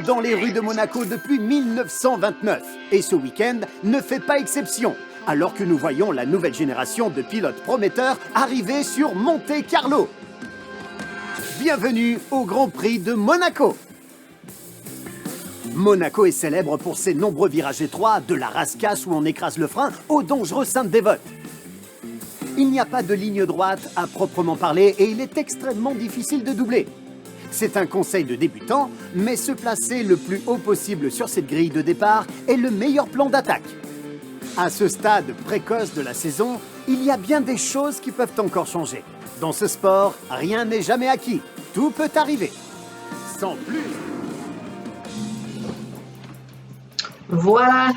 dans les rues de Monaco depuis 1929. Et ce week-end ne fait pas exception, alors que nous voyons la nouvelle génération de pilotes prometteurs arriver sur Monte Carlo. Bienvenue au Grand Prix de Monaco. Monaco est célèbre pour ses nombreux virages étroits, de la rascasse où on écrase le frein au dangereux Sainte-Dévote. Il n'y a pas de ligne droite à proprement parler et il est extrêmement difficile de doubler. C'est un conseil de débutant, mais se placer le plus haut possible sur cette grille de départ est le meilleur plan d'attaque. À ce stade précoce de la saison, il y a bien des choses qui peuvent encore changer. Dans ce sport, rien n'est jamais acquis. Tout peut arriver. Sans plus. Voilà,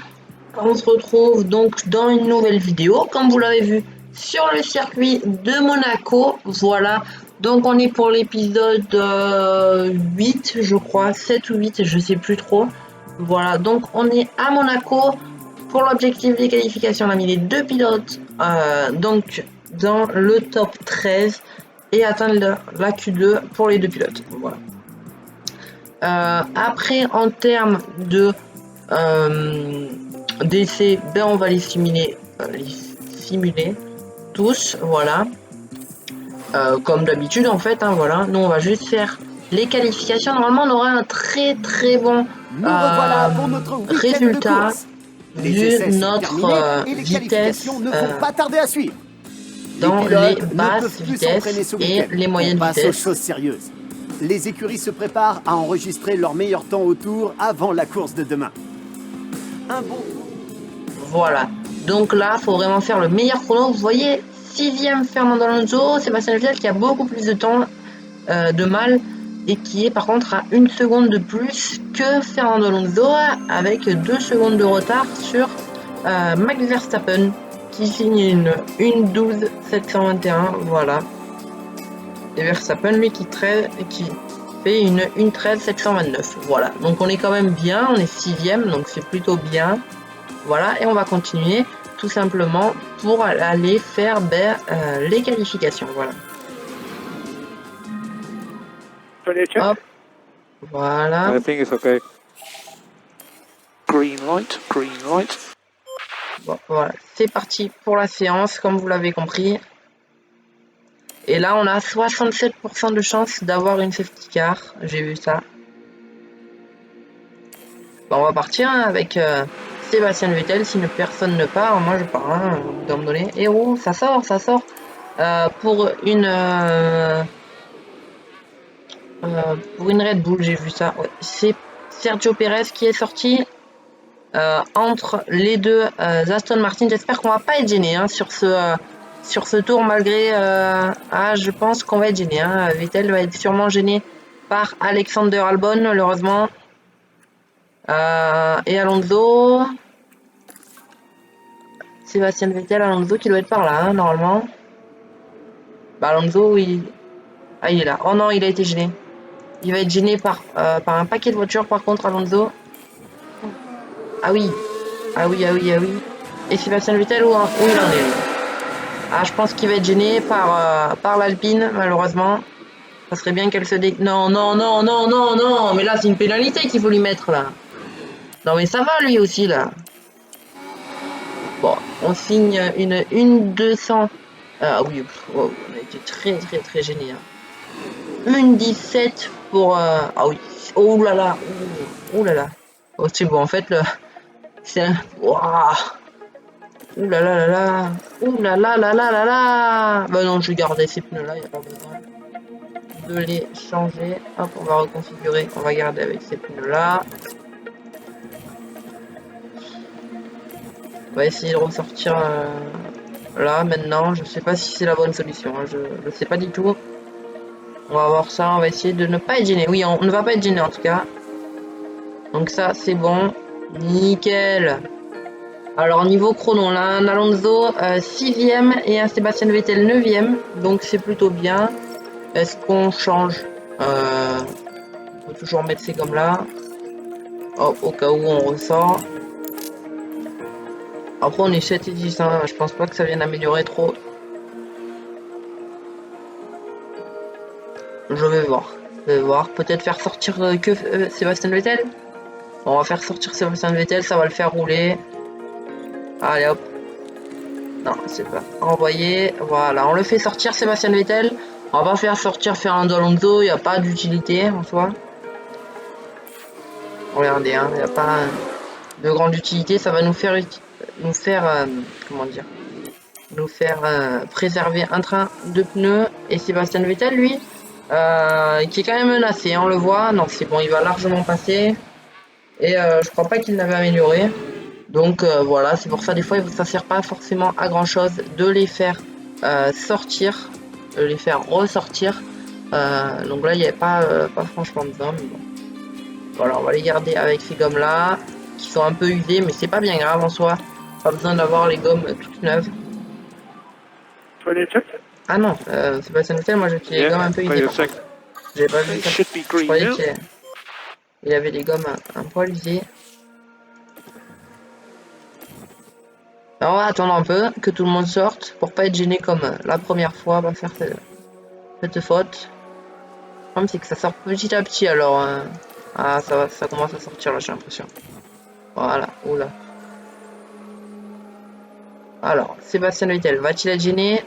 on se retrouve donc dans une nouvelle vidéo, comme vous l'avez vu, sur le circuit de Monaco. Voilà, donc on est pour l'épisode 8, je crois, 7 ou 8, je sais plus trop. Voilà, donc on est à Monaco. Pour l'objectif des qualifications, on a mis les deux pilotes donc dans le top 13 et atteindre la Q2 pour les deux pilotes. Voilà. Après, en termes de d'essais, ben on va les simuler tous, voilà, comme d'habitude en fait, hein, voilà. Nous on va juste faire les qualifications. Normalement on aura un très bon Pour notre résultat vu notre et les vitesse ne vont pas tarder à suivre. dans les basses vitesses et les moyennes vitesses. Aux choses sérieuses. Les écuries se préparent à enregistrer leur meilleur temps au tour avant la course de demain. Voilà, donc là, faut vraiment faire le meilleur chrono. Vous voyez, 6e Fernando Alonso, Sébastien Vettel qui a beaucoup plus de temps de mal et qui est par contre à 1 seconde de plus que Fernando Alonso avec 2 secondes de retard sur Max Verstappen qui signe une 1:12.721, voilà. Et Verstappen, lui, qui fait une 1:13.729, voilà. Donc on est quand même bien, on est 6e, donc c'est plutôt bien. Voilà, et on va continuer tout simplement pour aller faire les qualifications, voilà. Hop, voilà. I think it's okay. Green light, green light. Bon, voilà, c'est parti pour la séance, comme vous l'avez compris. Et là, on a 67% de chance d'avoir une safety car. J'ai vu ça. Bon, on va partir hein, avec Sébastien Vettel. Si personne ne part, moi je pars. Hein, vous me donner. Et oh, ça sort, ça sort. Pour une Red Bull, j'ai vu ça. Ouais. C'est Sergio Pérez qui est sorti entre les deux Aston Martin. J'espère qu'on va pas être gêné hein, sur ce tour malgré je pense qu'on va être gêné hein. Vettel va être sûrement gêné par Alexander Albon malheureusement et Alonso, Sébastien Vettel, Alonso qui doit être par là hein, normalement. Bah Alonso il est là. Oh non, il a été gêné. Il va être gêné par un paquet de voitures par contre Alonso. Ah oui. Et Sébastien Vettel où il en est. Ah, je pense qu'il va être gêné par l'Alpine, malheureusement. Ça serait bien qu'elle se Non, mais là, c'est une pénalité qu'il faut lui mettre, là. Non, mais ça va, lui aussi, là. Bon, on signe une 1:200. Ah oui, wow, on a été très gêné. Hein. 1:17 pour... Ah oui. Oh là là. Oh là là. Oh, c'est bon, en fait, c'est un... Wow. Ouh là là là là. Ouh là là là là là là. Bah non, je vais garder ces pneus là, il n'y a pas besoin de les changer. Hop, on va reconfigurer, on va garder avec ces pneus là. On va essayer de ressortir là maintenant. Je sais pas si c'est la bonne solution, hein. Je sais pas du tout. On va voir ça, on va essayer de ne pas être gêné. Oui, on ne va pas être gêné en tout cas. Donc ça c'est bon. Nickel. Alors niveau chrono, là, un Alonso 6e et un Sébastien Vettel 9e, donc c'est plutôt bien. Est-ce qu'on change On peut toujours mettre ces gommes là. Hop, au cas où on ressort. Après on est 7 et 10, hein, je pense pas que ça vienne améliorer trop. Je vais voir. Voir, peut-être faire sortir que Sébastien Vettel. On va faire sortir Sébastien Vettel, ça va le faire rouler. Allez hop. Non, c'est pas envoyé. Voilà, on le fait sortir Sébastien Vettel. On va pas faire sortir Fernando Alonso, il n'y a pas d'utilité en soi. Regardez, hein, il n'y a pas de grande utilité, ça va nous faire comment dire, nous faire préserver un train de pneus. Et Sébastien Vettel, lui, qui est quand même menacé, on le voit. Non, c'est bon, il va largement passer. Et je crois pas qu'il l'avait amélioré. Donc voilà, c'est pour ça des fois ça sert pas forcément à grand chose de les faire sortir, de les faire ressortir. Donc là il n'y avait pas franchement besoin. Mais bon. Voilà, on va les garder avec ces gommes là qui sont un peu usées, mais c'est pas bien grave en soi. Pas besoin d'avoir les gommes toutes neuves. Ah non, c'est pas Vettel, moi j'ai les gommes un peu usées. J'ai pas vu ça. Je croyais qu'il avait les gommes un poil usées. Alors on va attendre un peu que tout le monde sorte pour pas être gêné comme la première fois, pas faire cette faute. Le problème c'est que ça sort petit à petit alors. Ah ça commence à sortir là j'ai l'impression. Voilà, oula. Alors, Sébastien Vettel, va-t-il être gêné?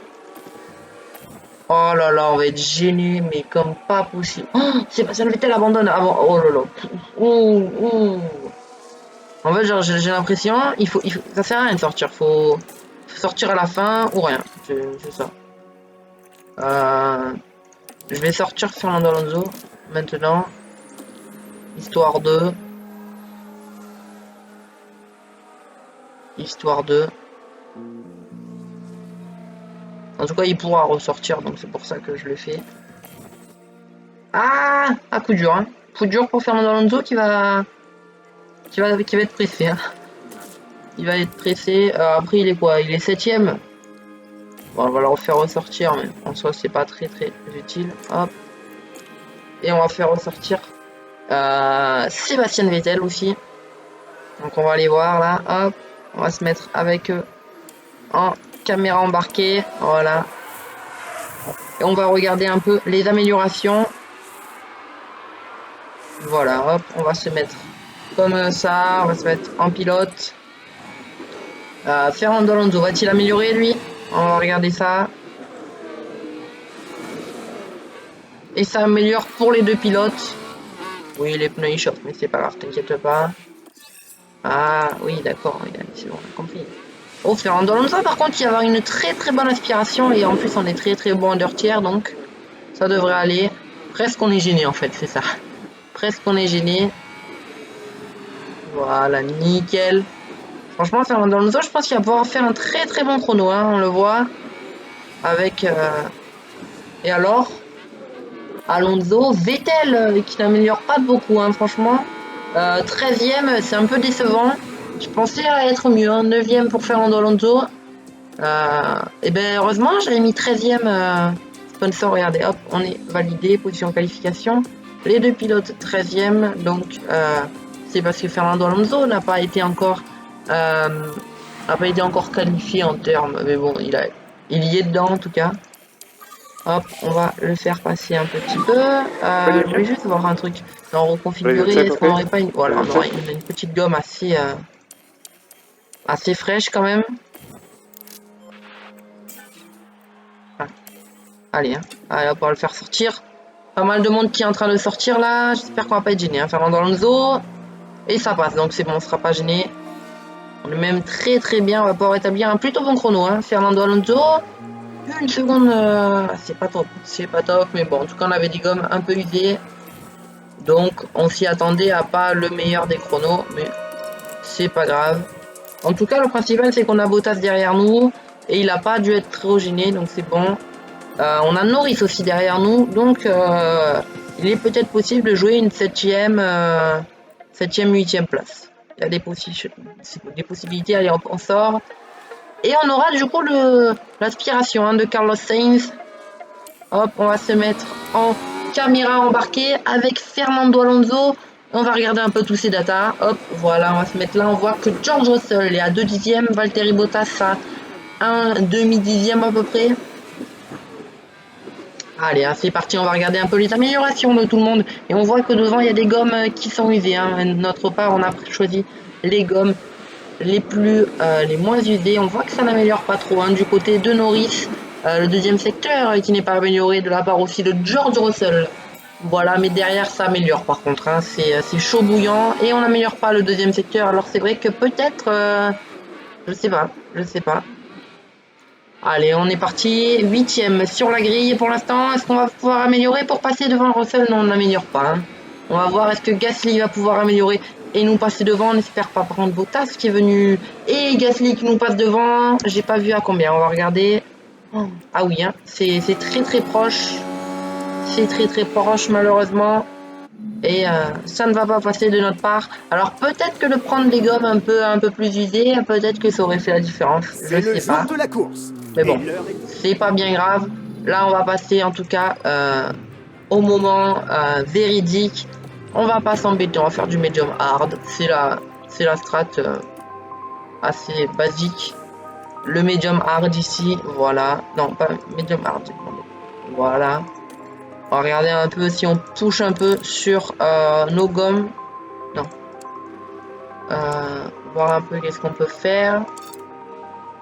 Oh là là, on va être gêné, mais comme pas possible. Oh, Sébastien Vettel abandonne avant. Oh là là. Ouh, ouh. En fait, genre, j'ai l'impression, ça sert à rien de sortir. Faut sortir à la fin ou rien. C'est ça. Je vais sortir Fernando Alonso maintenant. Histoire de. En tout cas, il pourra ressortir, donc c'est pour ça que je le fais. Ah, coup dur, hein. Coup dur pour Fernando Alonso qui va être pressé. Hein. Il va être pressé. Après, il est quoi? Il est 7ème. Bon, on va le refaire ressortir, mais en soi, c'est pas très utile. Hop. Et on va faire ressortir Sébastien Vettel aussi. Donc, on va aller voir là. Hop. On va se mettre avec eux en caméra embarquée. Voilà. Et on va regarder un peu les améliorations. Voilà, hop, on va se mettre comme ça, on va se mettre en pilote. Fernando Alonso, va-t-il améliorer lui? On va regarder ça. Et ça améliore pour les deux pilotes. Oui, les pneus ils chauffent, mais c'est pas grave, t'inquiète pas. Ah oui, d'accord, c'est bon, on a compris. Oh, Fernando Alonso, par contre, il va avoir une très bonne aspiration et en plus on est très bon en dirtière, donc ça devrait aller. Presque on est gêné en fait, c'est ça. Presque on est gêné. Voilà, nickel. Franchement, Fernando Alonso, je pense qu'il va pouvoir faire un très bon chrono, hein, on le voit. Avec... Et alors Alonso, Vettel, qui n'améliore pas beaucoup, hein, franchement. 13ème, c'est un peu décevant. Je pensais à être mieux, hein, 9ème pour Fernando Alonso. Et ben heureusement, j'avais mis 13ème sponsor. Regardez, hop, on est validé, position qualification. Les deux pilotes 13ème, donc c'est parce que Fernando Alonso n'a pas été encore qualifié en termes, mais bon, il y est dedans en tout cas. Hop, on va le faire passer un petit peu. Je voulais juste voir un truc. Non, reconfigurer, est-ce qu'on n'aurait pas une... Voilà, on aurait une petite gomme assez fraîche quand même. Ah. Allez, hein. Allez, on va le faire sortir. Pas mal de monde qui est en train de sortir là. J'espère qu'on va pas être gêné. Hein. Fernando Alonso. Et ça passe, donc c'est bon, on sera pas gêné. On est même très bien. On va pouvoir établir un plutôt bon chrono. Hein. Fernando Alonso. Une seconde, c'est pas top, mais bon, en tout cas on avait des gommes un peu usées, donc on s'y attendait à pas le meilleur des chronos, mais c'est pas grave. En tout cas, le principal c'est qu'on a Bottas derrière nous et il a pas dû être trop gêné, donc c'est bon. On a Norris aussi derrière nous, donc il est peut-être possible de jouer une 7ème, 8ème place. Il y a des possibilités, allez on sort. Et on aura du coup l'aspiration hein, de Carlos Sainz. Hop, on va se mettre en caméra embarquée avec Fernando Alonso. On va regarder un peu tous ces datas. Hop, voilà, on va se mettre là. On voit que George Russell est à 2 dixièmes. Valtteri Bottas à 1 demi-dixième à peu près. Allez, hein, c'est parti, on va regarder un peu les améliorations de tout le monde. Et on voit que devant, il y a des gommes qui sont usées. Hein. De notre part, on a choisi les gommes les moins usées. On voit que ça n'améliore pas trop. Hein. Du côté de Norris, le deuxième secteur qui n'est pas amélioré, de la part aussi de George Russell. Voilà, mais derrière, ça améliore par contre. Hein. C'est chaud bouillant et on n'améliore pas le deuxième secteur. Alors c'est vrai que peut-être, je sais pas, je sais pas. Allez, on est parti. 8e sur la grille pour l'instant. Est-ce qu'on va pouvoir améliorer pour passer devant Russell? Non, on n'améliore pas. Hein. On va voir est-ce que Gasly va pouvoir améliorer et nous passer devant. On n'espère pas. Par contre, Bottas qui est venu et Gasly qui nous passe devant. J'ai pas vu à combien. On va regarder. Ah oui, hein. C'est très très proche. C'est très très proche malheureusement. Et ça ne va pas passer de notre part. Alors peut-être que de prendre des gommes un peu plus usées, peut-être que ça aurait fait la différence. Je sais pas. De la course. Mais bon, c'est pas bien grave. Là, on va passer en tout cas au moment véridique. On va pas s'embêter, on va faire du medium hard. C'est la strat assez basique. Le medium hard ici, voilà. Non, pas medium hard. Voilà. On va regarder un peu si on touche un peu sur nos gommes. Non. Voir un peu qu'est-ce qu'on peut faire.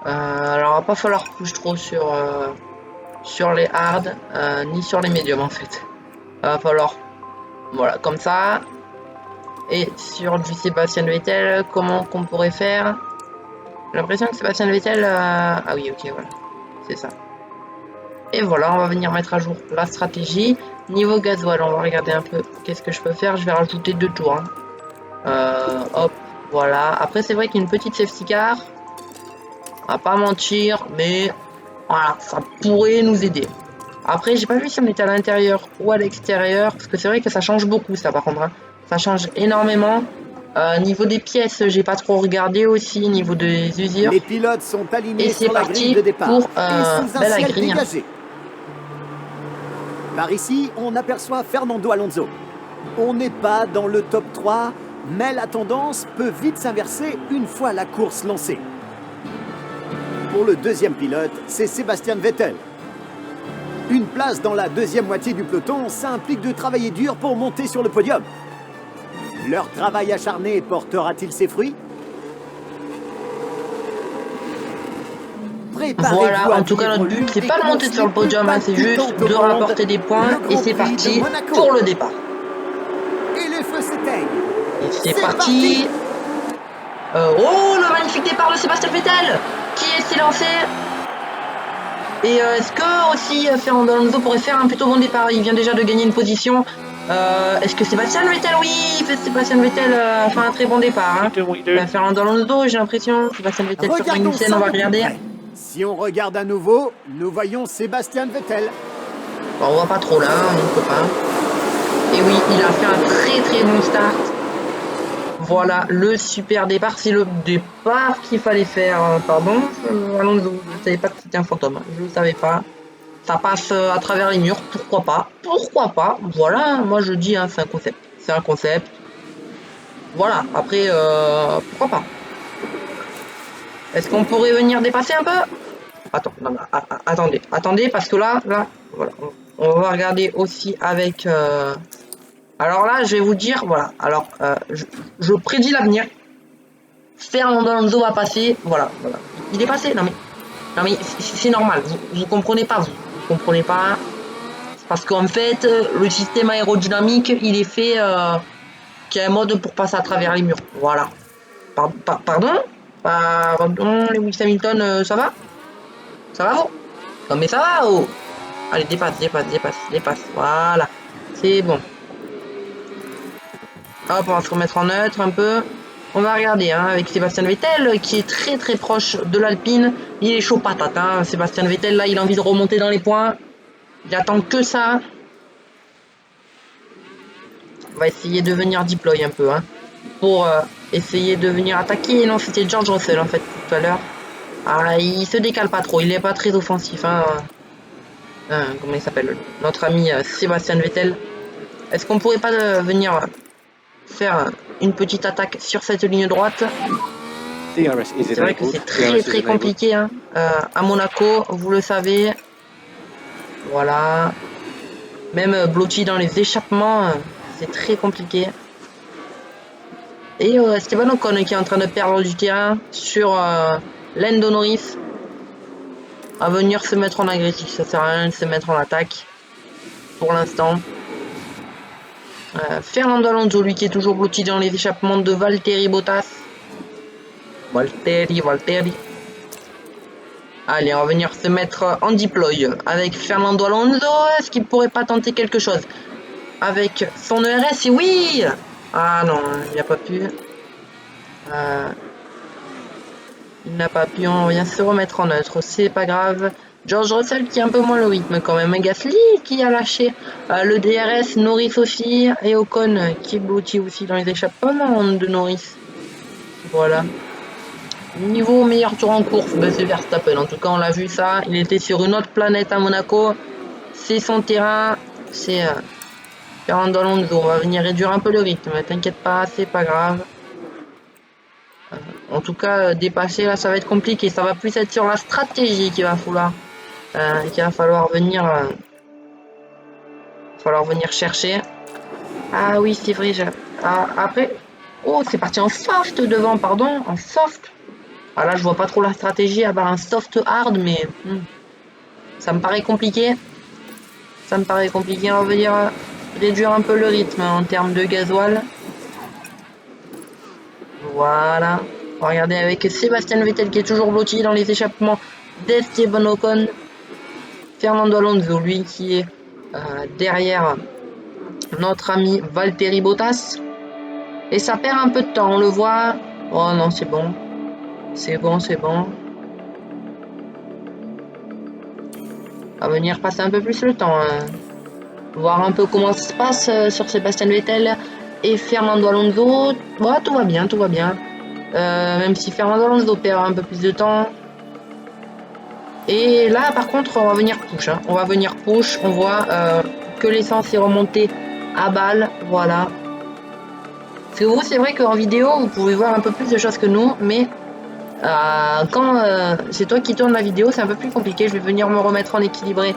Alors, il va pas falloir toucher trop sur les hard, ni sur les médiums en fait. Il va falloir, voilà, comme ça. Et sur du Sébastien Vettel, comment qu'on pourrait faire? J'ai l'impression que Sébastien Vettel... Ah oui, ok, voilà. C'est ça. Et voilà, on va venir mettre à jour la stratégie. Niveau gasoil, on va regarder un peu qu'est-ce que je peux faire. Je vais rajouter 2 tours. Hein. Hop, voilà. Après, c'est vrai qu'il y a une petite safety car. On va pas mentir, mais voilà, ça pourrait nous aider. Après, j'ai pas vu si on était à l'intérieur ou à l'extérieur, parce que c'est vrai que ça change beaucoup, ça par contre. Hein. Ça change énormément. Niveau des pièces, j'ai pas trop regardé aussi, niveau des usures. Les pilotes sont alignés et c'est parti de départ. Pour la grille. Par ici, on aperçoit Fernando Alonso. On n'est pas dans le top 3, mais la tendance peut vite s'inverser une fois la course lancée. Pour le deuxième pilote, c'est Sébastien Vettel. Une place dans la deuxième moitié du peloton, ça implique de travailler dur pour monter sur le podium. Leur travail acharné portera-t-il ses fruits? Voilà, en tout cas notre but c'est pas de monter sur le podium, hein, c'est juste de rapporter des points et c'est parti pour le départ. Et les feux s'éteignent. Et c'est parti. Oh, le magnifique départ de Sébastien Vettel qui s'est lancé. Et est-ce que aussi Fernando Alonso pourrait faire un plutôt bon départ? Il vient déjà de gagner une position. Est-ce que Sébastien Vettel, oui, Sébastien Vettel fait un très bon départ. Hein. Fernando Alonso, j'ai l'impression. Sébastien Vettel sur une scène, on va regarder. Si on regarde à nouveau, nous voyons Sébastien Vettel. Bon, on voit pas trop là, mon copain. Et oui, il a fait un très très bon start. Voilà, le super départ. C'est le départ qu'il fallait faire. Pardon, Alonso, je savais pas que c'était un fantôme. Je ne savais pas. Ça passe à travers les murs, pourquoi pas? Pourquoi pas? Voilà, moi je dis, hein, c'est un concept. C'est un concept. Voilà, après, pourquoi pas? Est-ce qu'on pourrait venir dépasser un peu? Attends, non, attendez, parce que là, voilà. On va regarder aussi avec... Alors là, je vais vous dire, voilà. Alors, je prédis l'avenir. Fernando Alonso va passer, voilà. Il est passé, non mais c'est normal, vous comprenez pas, vous comprenez pas. Parce qu'en fait, le système aérodynamique, il est fait qu'il y a un mode pour passer à travers les murs. Voilà. Pardon, Lewis Hamilton, ça va? Ça va, vous? Non mais ça va, oh. Allez, dépasse. Voilà. C'est bon. Hop, on va se remettre en neutre un peu. On va regarder hein, avec Sébastien Vettel qui est très très proche de l'Alpine. Il est chaud patate. Hein. Sébastien Vettel, là, il a envie de remonter dans les points. Il attend que ça. On va essayer de venir deploy un peu. Hein, pour essayer de venir attaquer. Non, c'était George Russell en fait tout à l'heure. Ah, il se décale pas trop. Il n'est pas très offensif. Hein. Comment il s'appelle? Notre ami Sébastien Vettel. Est-ce qu'on pourrait pas venir faire une petite attaque sur cette ligne droite? C'est vrai que c'est très très compliqué hein. À Monaco, vous le savez. Voilà. Même blotti dans les échappements, c'est très compliqué. Et Esteban Ocon qui est en train de perdre du terrain sur Lando Norris. À venir se mettre en agressif, ça sert à rien de se mettre en attaque pour l'instant. Fernando Alonso, lui qui est toujours blotti dans les échappements de Valtteri Bottas. Valtteri. Allez, on va venir se mettre en deploy avec Fernando Alonso. Est-ce qu'il pourrait pas tenter quelque chose avec son ERS? Et oui! Ah non, il n'a pas pu. Il n'a pas pu, on vient se remettre en neutre, c'est pas grave. George Russell qui a un peu moins le rythme quand même. Gasly qui a lâché le DRS, Norris aussi, et Ocon qui est blotti aussi dans les échappements de Norris. Voilà. Niveau meilleur tour en course, ben c'est Verstappen. En tout cas, on l'a vu ça. Il était sur une autre planète à Monaco. C'est son terrain. C'est Fernando Alonso. On va venir réduire un peu le rythme. T'inquiète pas, c'est pas grave. En tout cas, dépasser là, ça va être compliqué. Ça va plus être sur la stratégie qu'il va falloir venir chercher. Ah oui, c'est vrai. Après, oh, c'est parti en soft devant, pardon, en soft. Ah là, je vois pas trop la stratégie à part un soft hard, mais ça me paraît compliqué. On va venir réduire un peu le rythme en termes de gasoil. Voilà. On va regarder avec Sébastien Vettel qui est toujours blotti dans les échappements d'Esteban Ocon. Fernando Alonso, lui, qui est derrière notre ami Valtteri Bottas. Et ça perd un peu de temps, on le voit. Oh non, c'est bon. C'est bon. On va venir passer un peu plus le temps. Voir un peu comment ça se passe sur Sébastien Vettel et Fernando Alonso. Ouais, tout va bien. Même si Fernando Alonso perd un peu plus de temps. Et là, par contre, on va venir push. On voit que l'essence est remontée à balle. Voilà. Parce que vous, c'est vrai qu'en vidéo, vous pouvez voir un peu plus de choses que nous. Mais quand c'est toi qui tournes la vidéo, c'est un peu plus compliqué. Je vais venir me remettre en équilibré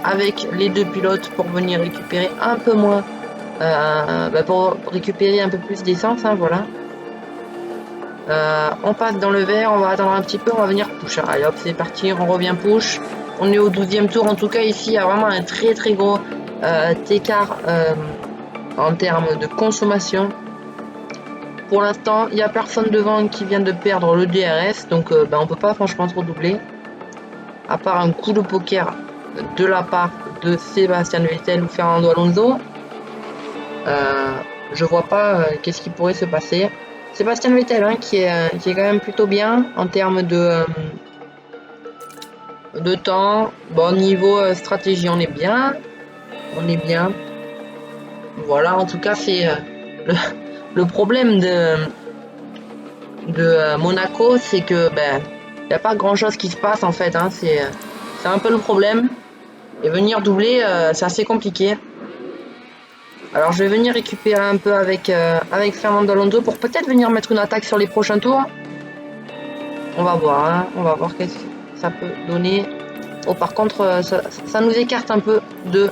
avec les deux pilotes pour venir récupérer un peu moins. Pour récupérer un peu plus d'essence. Hein, voilà. On passe dans le vert, on va attendre un petit peu, on va venir push. Allez hop, c'est parti, on revient push. On est au 12e tour, en tout cas ici il y a vraiment un très gros écart en termes de consommation. Pour l'instant, il n'y a personne devant qui vient de perdre le DRS, donc on peut pas franchement trop doubler. À part un coup de poker de la part de Sébastien Vettel ou Fernando Alonso. Je vois pas qu'est-ce qui pourrait se passer. Sébastien Vettel qui est quand même plutôt bien en termes de temps. Bon, niveau stratégie, on est bien. Voilà, en tout cas, c'est le problème de Monaco, c'est que il n'y a pas grand chose qui se passe en fait. Hein, c'est un peu le problème. Et venir doubler, c'est assez compliqué. Alors je vais venir récupérer un peu avec Fernando Alonso pour peut-être venir mettre une attaque sur les prochains tours. On va voir qu'est-ce que ça peut donner. Oh, par contre, ça nous écarte un peu de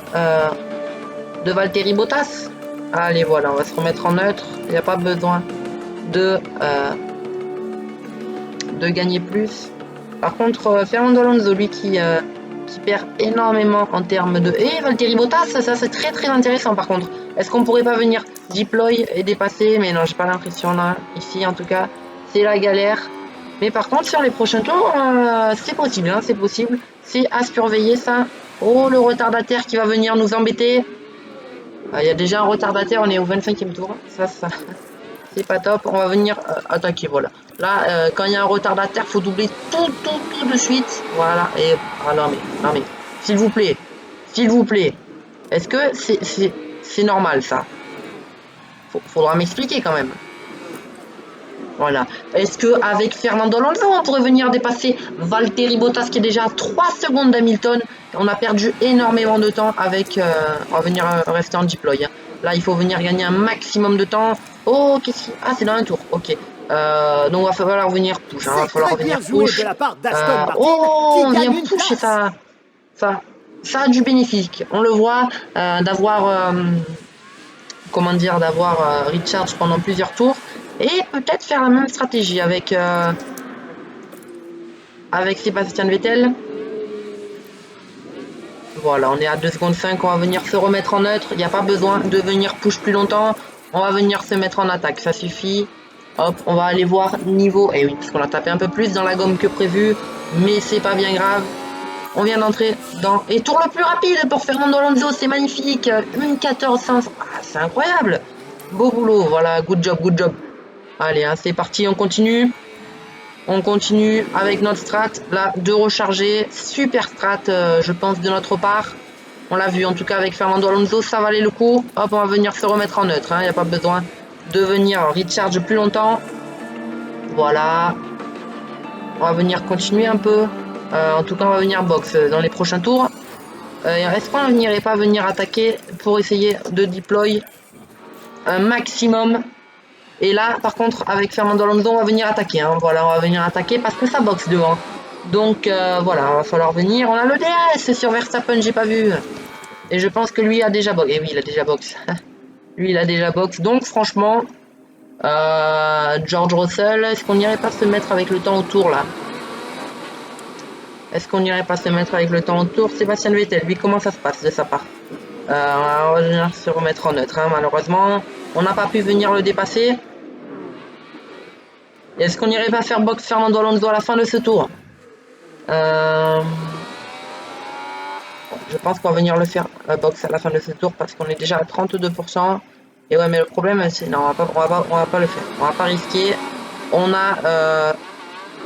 Valtteri Bottas. Allez, voilà, on va se remettre en neutre. Il n'y a pas besoin de gagner plus. Par contre, Fernando Alonso, lui qui perd énormément en termes de... Et Valtteri Bottas, ça c'est très intéressant par contre. Est-ce qu'on pourrait pas venir deploy et dépasser? Mais non, j'ai pas l'impression là. Ici, en tout cas, c'est la galère. Mais par contre, sur les prochains tours, c'est possible. Hein, c'est possible. C'est à surveiller ça. Oh, le retardataire qui va venir nous embêter. Il y a déjà un retardataire, on est au 25e tour. Ça c'est pas top. On va venir attaquer, voilà. Là, quand il y a un retardataire, faut doubler tout de suite. Voilà. Et non mais, s'il vous plaît. Est-ce que c'est normal ça? Faudra m'expliquer quand même. Voilà. Est-ce que avec Fernando Alonso, on pourrait venir dépasser Valtteri Bottas qui est déjà à 3 secondes d'Hamilton? On a perdu énormément de temps avec... on va venir rester en deploy. Hein. Là, il faut venir gagner un maximum de temps. Oh, qu'est-ce qui... Ah, c'est dans un tour. Ok. Donc, il va falloir venir push. Hein. Il va falloir venir push. De la part oh, on vient pusher ça. ça a du bénéfique. On le voit d'avoir, comment dire, d'avoir recharge pendant plusieurs tours et peut-être faire la même stratégie avec Sébastien Vettel. Voilà, on est à 2 secondes 5, on va venir se remettre en neutre. Il n'y a pas besoin de venir push plus longtemps. On va venir se mettre en attaque, ça suffit. Hop, on va aller voir niveau. Et oui, parce qu'on a tapé un peu plus dans la gomme que prévu, mais c'est pas bien grave. On vient d'entrer dans... Et tour le plus rapide pour Fernando Alonso, c'est magnifique. 1,14,500. Ah, c'est incroyable. Beau boulot, voilà, good job, good job. Allez, hein, c'est parti, on continue. On continue avec notre strat, là, de recharger. Super strat, je pense, de notre part. On l'a vu, en tout cas, avec Fernando Alonso, ça valait le coup. Hop, on va venir se remettre en neutre. Il n'y a pas besoin de venir recharge plus longtemps. Voilà. On va venir continuer un peu. En tout cas, on va venir box dans les prochains tours. Est-ce qu'on n'irait pas venir attaquer pour essayer de deploy un maximum? Et là, par contre, avec Fernando Alonso, on va venir attaquer. Hein. Voilà, on va venir attaquer parce que ça boxe devant. Donc, voilà, il va falloir venir. On a le DRS sur Verstappen, j'ai pas vu. Et je pense que lui a déjà box. Et oui, il a déjà box. Lui, il a déjà box. Donc, franchement, George Russell, est-ce qu'on n'irait pas se mettre avec le temps autour, là? Est-ce qu'on n'irait pas se mettre avec le temps autour? Sébastien Vettel, lui, comment ça se passe de sa part? On va venir se remettre en neutre, hein, malheureusement. On n'a pas pu venir le dépasser. Est-ce qu'on n'irait pas faire box Fernando Alonso à la fin de ce tour? Je pense qu'on va venir le faire box à la fin de ce tour parce qu'on est déjà à 32%. Et ouais, mais le problème, c'est non, on va pas le faire. On va pas risquer. On a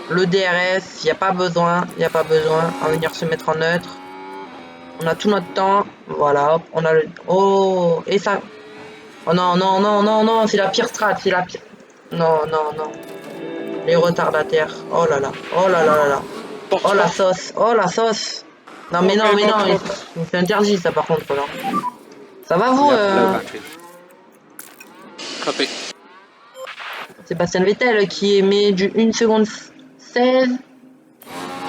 le DRS, il n'y a pas besoin, on va venir se mettre en neutre. On a tout notre temps, voilà, hop, on a le... Oh, et ça... Oh non, non, non, non, non, c'est la pire strat, c'est la pire... Non, non, non. Les retardataires, oh là là, oh là là là là. Oh la sauce, oh la sauce. Non mais non, mais non, c'est interdit ça par contre là. Ça va vous Copy. Sébastien Vettel qui met du 1 seconde 16.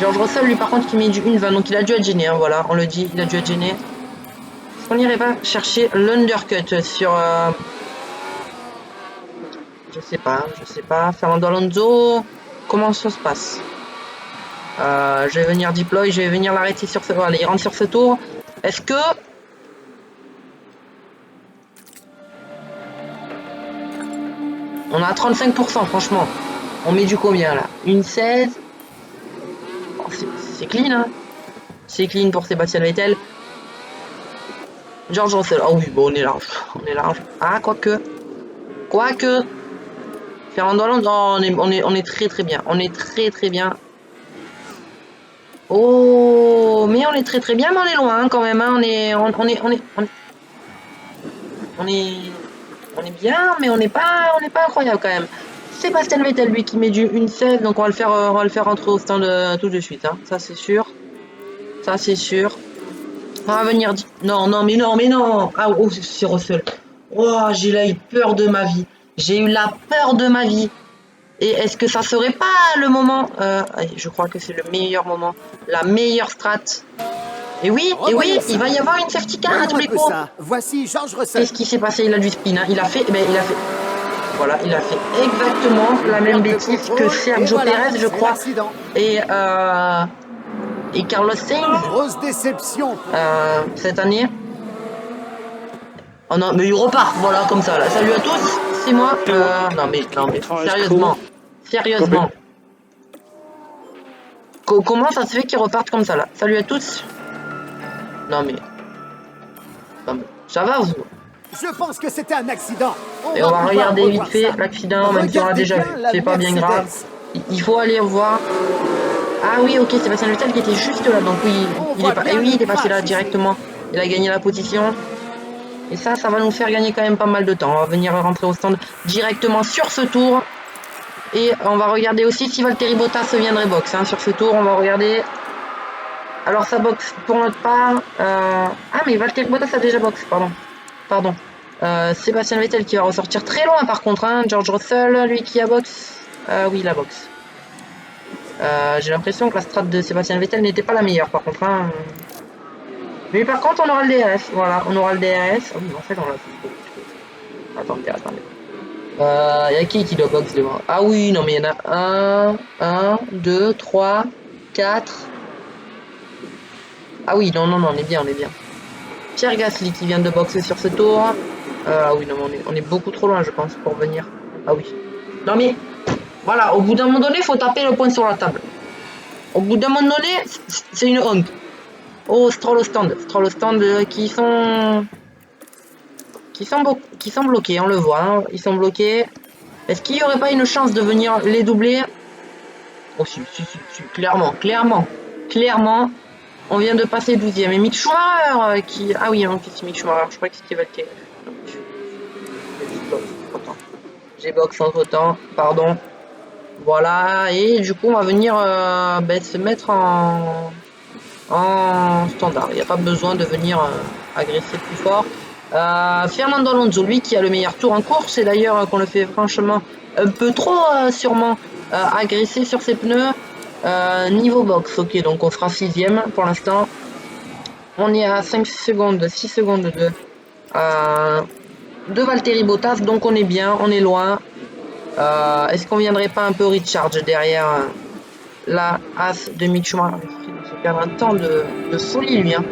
George Russell lui par contre qui met du 1,20, donc il a dû être gêné, hein, voilà, on le dit, il a dû être gêné. Est-ce qu'on n'irait pas chercher l'undercut sur... Je sais pas, Fernando Alonso, comment ça se passe? Je vais venir deploy, je vais venir l'arrêter sur ce... Voilà, il rentre sur ce tour. Est-ce que... On a 35%, franchement. On met du combien, là? Une 16. Oh, c'est clean, hein. C'est clean pour Sébastien Vettel. George Russell. Ah oui, bon, on est large. On est large. Ah, quoique. Fernando Alonso, on est très très bien. On est très très bien. Oh, mais on est très très bien, mais on est loin hein, quand même. Hein. On est bien, mais on n'est pas incroyable quand même. Sébastien Vettel, lui, qui met du 1,16, donc on va le faire rentrer au stand tout de suite. Hein. Ça c'est sûr. Ça c'est sûr. On va venir. Non, non, mais non, mais non. Ah, oh, c'est Russell. Oh, j'ai eu peur de ma vie. J'ai eu la peur de ma vie. Et est-ce que ça serait pas le moment je crois que c'est le meilleur moment. La meilleure strat. Et oui, il va y avoir une safety car à tous les coups. Voici George Russell. Qu'est-ce qui s'est passé? Il a du spin. Hein. Il a fait... Voilà, il a fait exactement la même bêtise que Sergio Pérez, je crois. Et Carlos Sainz. Grosse déception. Cette année. Oh non, mais il repart. Voilà, comme ça. Là. Salut à tous. C'est moi. Non mais sérieusement. Sérieusement. Comment ça se fait qu'ils repartent comme ça là? Salut à tous. Non mais ça va vous? Je pense que c'était un accident. Et on va regarder vite fait l'accident, même si on l'a déjà vu. C'est pas bien grave. Il faut aller voir. Ah oui, ok, Sébastien Vettel qui était juste là, donc oui, il est passé là directement. Il a gagné la position. Et ça va nous faire gagner quand même pas mal de temps. On va venir rentrer au stand directement sur ce tour. Et on va regarder aussi si Valtteri Bottas viendrait box. Hein. Sur ce tour, on va regarder. Alors ça boxe pour notre part. Ah mais Valtteri Bottas a déjà box, pardon. Sébastien Vettel qui va ressortir très loin par contre. Hein. George Russell, lui qui a box. Oui, il a box. J'ai l'impression que la strat de Sébastien Vettel n'était pas la meilleure par contre. Hein. Mais par contre, on aura le DRS. Voilà, on aura le DRS. Oh, mais en fait, on l'a fait. Attendez. Y a qui doit box devant? Ah oui, non, mais il y en a 1, 2, 3, 4. Ah oui, non, on est bien. Pierre Gasly qui vient de boxer sur ce tour. Ah oui, non, mais on est beaucoup trop loin, je pense, pour venir. Ah oui. Non, mais voilà, au bout d'un moment donné, il faut taper le poing sur la table. Au bout d'un moment donné, c'est une honte. Oh, Stroll au stand qui sont bloqués, on le voit, hein. Ils sont bloqués. Est-ce qu'il n'y aurait pas une chance de venir les doubler? Oh si, clairement. On vient de passer 12e. Et Mick Schumacher qui... Ah oui, c'est Mick Schumacher, je crois que c'était Valtteri. J'ai box entre temps, pardon. Voilà, et du coup on va venir se mettre en standard. Il n'y a pas besoin de venir agresser plus fort. Fernando Alonso, lui qui a le meilleur tour en course, et d'ailleurs qu'on le fait franchement un peu trop sûrement agresser sur ses pneus. Niveau box, ok, donc on fera 6e pour l'instant. On est à 6 secondes de Valtteri Bottas, donc on est bien, on est loin. Est-ce qu'on viendrait pas un peu recharge derrière la As de Mick Schumacher? Il nous fait perdre un temps de folie, lui. Hein.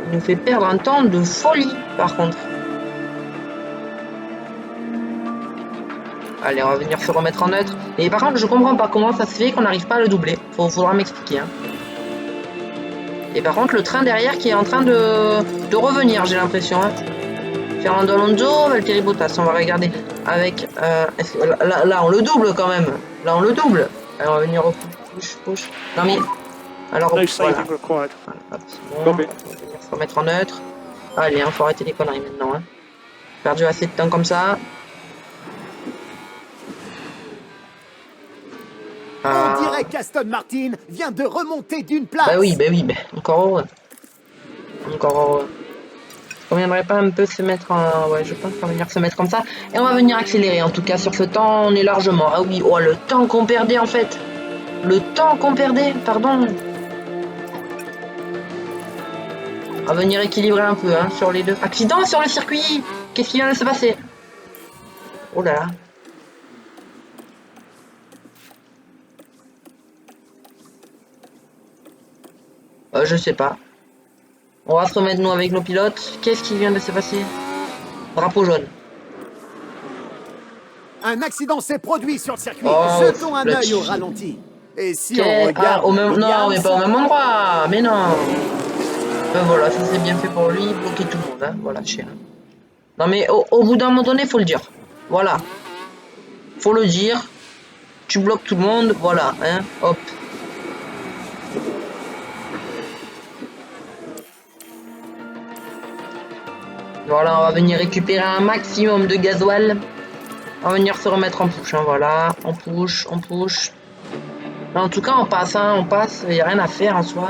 Il nous fait perdre un temps de folie, par contre. Allez, on va venir se remettre en neutre. Et par contre, je comprends pas comment ça se fait qu'on n'arrive pas à le doubler. Faudra m'expliquer. Hein. Et par contre, le train derrière qui est en train de revenir, j'ai l'impression. Hein. Fernando Alonso, Valtteri Bottas, on va regarder avec... là, on le double quand même. Là, on le double. Alors, on va venir au push. Non mais... Alors, voilà. Voilà, hop, bon. On va venir se remettre en neutre. Allez, faut arrêter les conneries maintenant. Hein. Perdu assez de temps comme ça. On dirait qu'Aston Martin vient de remonter d'une place. Bah oui, encore heureux. On viendrait pas un peu se mettre en... Ouais, je pense qu'on va venir se mettre comme ça. Et on va venir accélérer. En tout cas, sur ce temps, on est largement... Ah oui, oh, le temps qu'on perdait, en fait. Pardon. On va venir équilibrer un peu, hein, sur les deux. Accident sur le circuit. Qu'est-ce qui vient de se passer? Oh là là. Je sais pas. On va se remettre nous avec nos pilotes. Qu'est-ce qui vient de se passer? Drapeau jaune. Un accident s'est produit sur le circuit. Oh, jetons un œil au ralenti. Et si on regarde... au même... Non, mais pas au même endroit. Mais non. Ben voilà, ça c'est bien fait pour lui. Bloquer tout le monde. Hein. Voilà, cher. Non mais au bout d'un moment donné, faut le dire. Voilà. Faut le dire. Tu bloques tout le monde. Voilà. Hein. Hop. Voilà, on va venir récupérer un maximum de gasoil. On va venir se remettre en push. Hein, voilà, on push. En tout cas, on passe. Il n'y a rien à faire en soi.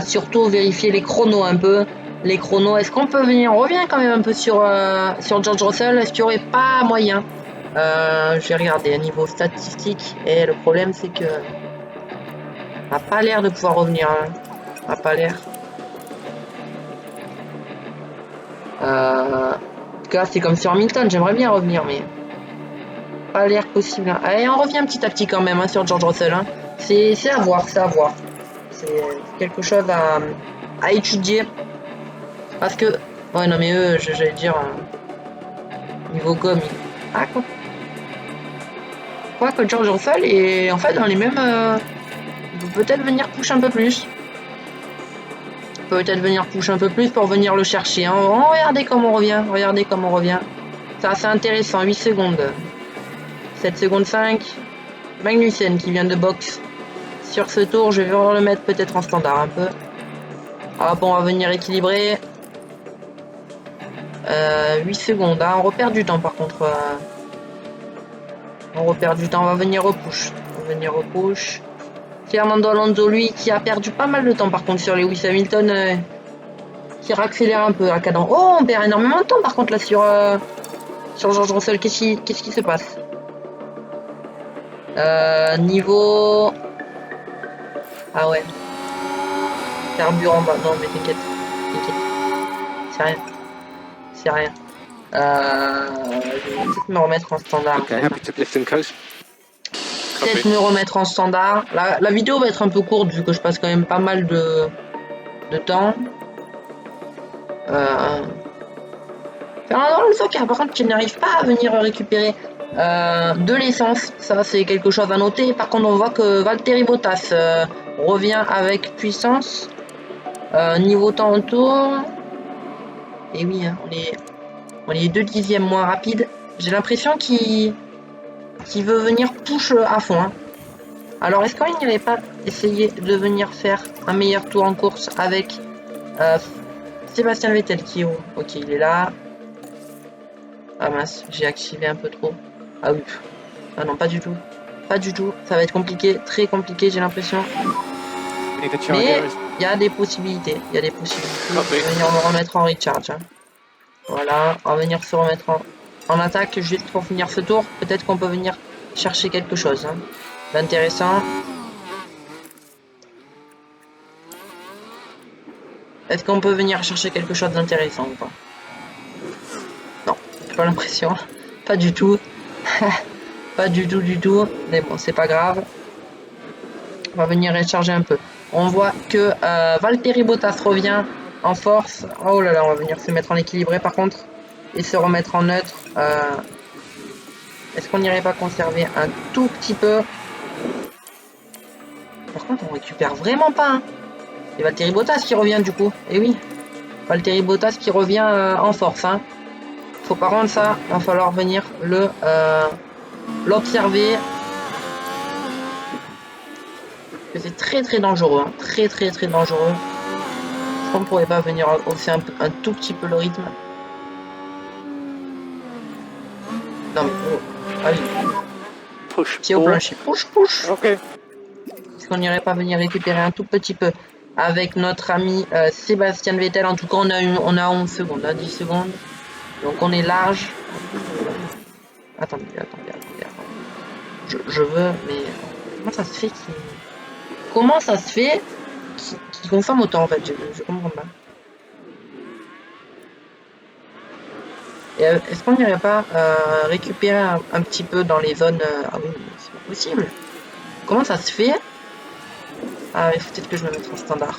Surtout vérifier les chronos un peu. Les chronos, est-ce qu'on peut venir? On revient quand même un peu sur George Russell. Est-ce qu'il n'y aurait pas moyen? Je vais regarder à niveau statistique. Et le problème, c'est que... On n'a pas l'air de pouvoir revenir. Hein. On n'a pas l'air. En tout cas, c'est comme sur Hamilton, j'aimerais bien revenir, mais pas l'air possible. Hein. Allez, on revient petit à petit quand même hein, sur George Russell. Hein. C'est à voir. C'est quelque chose à étudier. Parce que... Ouais, non, mais eux, j'allais dire... niveau com... Ah, quoi que George Russell est en fait dans les mêmes... il peut peut-être venir push un peu plus. Pour venir le chercher. Hein. Regardez comment on revient. C'est assez intéressant. 8 secondes. 7 secondes 5. Magnussen qui vient de box. Sur ce tour, je vais le mettre peut-être en standard un peu. Ah bon, on va venir équilibrer. 8 secondes. Hein. On repère du temps par contre. On va venir au push. Fernando Alonso, lui, qui a perdu pas mal de temps par contre sur Lewis Hamilton, qui accélère un peu à cadence. Oh, on perd énormément de temps par contre là sur George Russell. Qu'est-ce qui se passe? Niveau... Ah ouais. Carburant bas. Non, mais t'inquiète. T'inquiète. C'est rien. C'est rien. Je vais peut-être me remettre en standard. Okay, happy to lift and coast. Peut-être me remettre en standard. La vidéo va être un peu courte vu que je passe quand même pas mal de temps. Fernando Alonso par contre qui n'arrive pas à venir récupérer de l'essence, ça c'est quelque chose à noter. Par contre on voit que Valtteri Bottas revient avec puissance. Niveau temps en tour, et oui hein, on est 2 dixièmes moins rapide. J'ai l'impression qu'il veut venir push à fond hein. Alors est-ce qu'il n'irait pas essayer de venir faire un meilleur tour en course avec Sébastien Vettel qui est où? Ok, il est là. Ah mince, j'ai activé un peu trop. Ah oui. Ah non, pas du tout. Pas du tout. Ça va être compliqué, très compliqué, j'ai l'impression. Mais il y a des possibilités. Il y a des possibilités. On va venir me remettre en recharge. Hein. Voilà, on va venir se remettre en attaque juste pour finir ce tour. Peut-être qu'on peut venir chercher quelque chose hein, d'intéressant. Est-ce qu'on peut venir chercher quelque chose d'intéressant ou pas? Non, j'ai pas l'impression. Pas du tout. Pas du tout. Mais bon, c'est pas grave. On va venir recharger un peu. On voit que Valtteri Bottas revient en force. Oh là là, on va venir se mettre en équilibré par contre. Et se remettre en neutre. Est-ce qu'on n'irait pas conserver un tout petit peu? Par contre, on récupère vraiment pas. Hein. Et Valtteri Bottas qui revient du coup. Et oui. Valtteri Bottas qui revient en force. Hein. Faut par contre ça, va falloir venir l'observer. C'est très dangereux. Hein. Très dangereux. Est-ce qu'on pourrait pas venir hausser un tout petit peu le rythme? Non mais oh. Allez. Push. Tiens au plancher. Push. Ok. Est-ce qu'on n'irait pas venir récupérer un tout petit peu avec notre ami Sébastien Vettel? En tout cas, on a 11 secondes, hein, 10 secondes. Donc on est large. Attendez. Je veux, mais comment ça se fait qu'il consomme autant en fait? Je comprends pas. Est-ce qu'on n'irait pas récupérer un petit peu dans les zones... Ah oui, c'est pas possible. Comment ça se fait? Ah, il faut peut-être que je me mette en standard.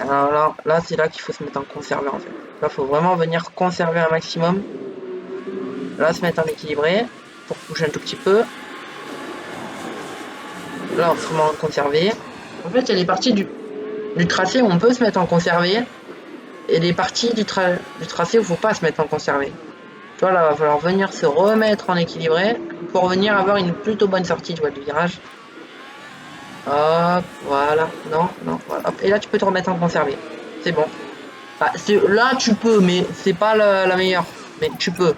Alors là c'est là qu'il faut se mettre en conservé en fait. Là, il faut vraiment venir conserver un maximum. Là, se mettre en équilibré pour bouger un tout petit peu. Là, on se met en conservé. En fait, il y a les parties du tracé où on peut se mettre en conservé. Et les parties du tracé où il ne faut pas se mettre en conservé. Tu vois, là, il va falloir venir se remettre en équilibré pour venir avoir une plutôt bonne sortie, tu vois, du virage. Hop, voilà. Non, voilà. Hop. Et là, tu peux te remettre en conservé. C'est bon. Bah, là, tu peux, mais c'est pas la meilleure. Mais tu peux.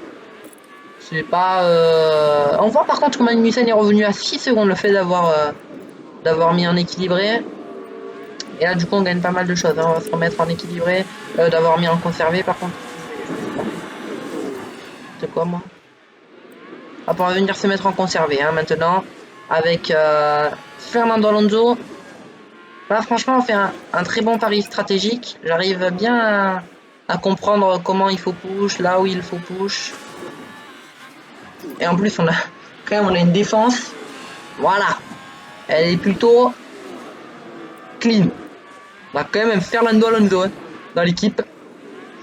C'est pas... On voit par contre que Magnussen est revenu à 6 secondes, le fait d'avoir mis en équilibré. Et là, du coup, on gagne pas mal de choses. Hein. On va se remettre en équilibré, d'avoir mis en conservé, par contre. C'est quoi, moi? Hop, on va venir se mettre en conservé, hein, maintenant. Avec Fernando Alonso. Là, franchement, on fait un très bon pari stratégique. J'arrive bien à comprendre comment il faut push, là où il faut push. Et en plus, on a une défense. Voilà. Elle est plutôt clean. On a quand même Fernando Alonso hein, dans l'équipe.